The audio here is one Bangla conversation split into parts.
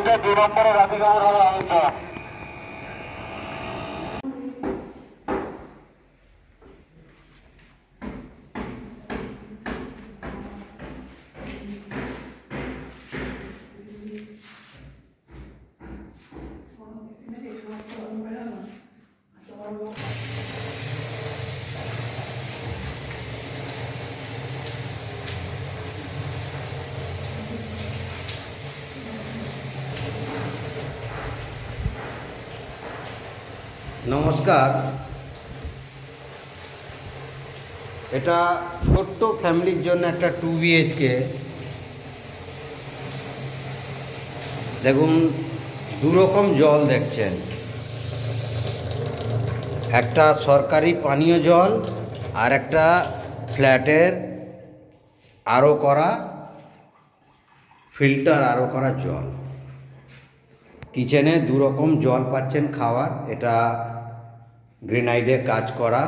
এটা 2 নম্বরের রাধিকাপুর হলো আলোচনা। নমস্কার। এটা ছোট্ট ফ্যামিলির জন্য একটা 2 বিএইচকে। দেখুন, দুরকম জল দেখছেন, একটা সরকারি পানীয় জল আর একটা ফ্ল্যাটের আরও করা ফিল্টার আরও করা জল। কিচেনে দুরকম জল পাচ্ছেন খাওয়ার। এটা গ্রেনাইডে কাজ করা।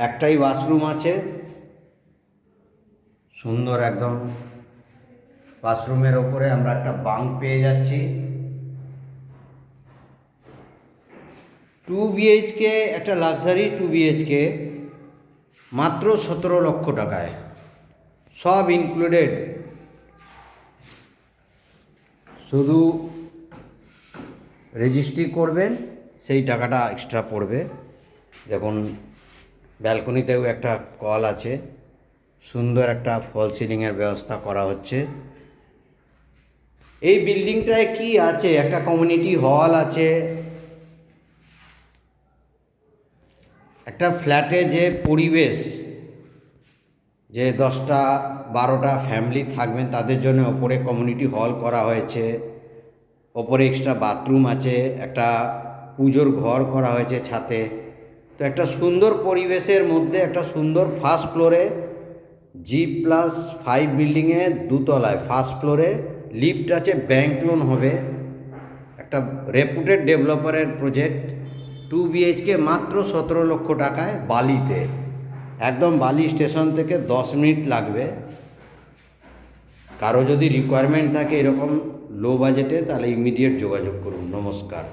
একটাই বাথরুম আছে, সুন্দর একদম। বাথরুমের ওপরে আমরা একটা বাঙ্ক পেয়ে যাচ্ছি। 2 বিএইচকে, একটা লাক্সারি 2 বিএইচকে মাত্র 17 লক্ষ টাকায়, সব ইনক্লুডেড। শুধু রেজিস্ট্রি করবেন, সেই টাকাটা এক্সট্রা পড়বে। দেখুন, ব্যালকনিতেও একটা কল আছে, সুন্দর একটা ফল সিলিংয়ের ব্যবস্থা করা হচ্ছে। এই বিল্ডিংটায় কি আছে? একটা কমিউনিটি হল আছে। একটা ফ্ল্যাটে যে পরিবেশ, যে 10টা 12টা ফ্যামিলি থাকবেন তাদের জন্য ওপরে কমিউনিটি হল করা হয়েছে। ওপরে এক্সট্রা বাথরুম আছে, একটা পুজোর ঘর করা হয়েছে ছাদে। তো একটা সুন্দর পরিবেশের মধ্যে একটা সুন্দর ফার্স্ট ফ্লোরে G+5 বিল্ডিংয়ে 2 তলায় ফার্স্ট ফ্লোরে লিফট আছে, ব্যাংক লোন হবে। একটা রেপুটেড ডেভেলপারের প্রজেক্ট। 2 বিএইচকে মাত্র 17 লক্ষ টাকায়, বালিতে, একদম বালি স্টেশন থেকে 10 মিনিট লাগবে। কারো যদি রিকোয়ারমেন্ট থাকে এরকম লো বাজেটে, তাহলে ইমিডিয়েট যোগাযোগ করুন। নমস্কার।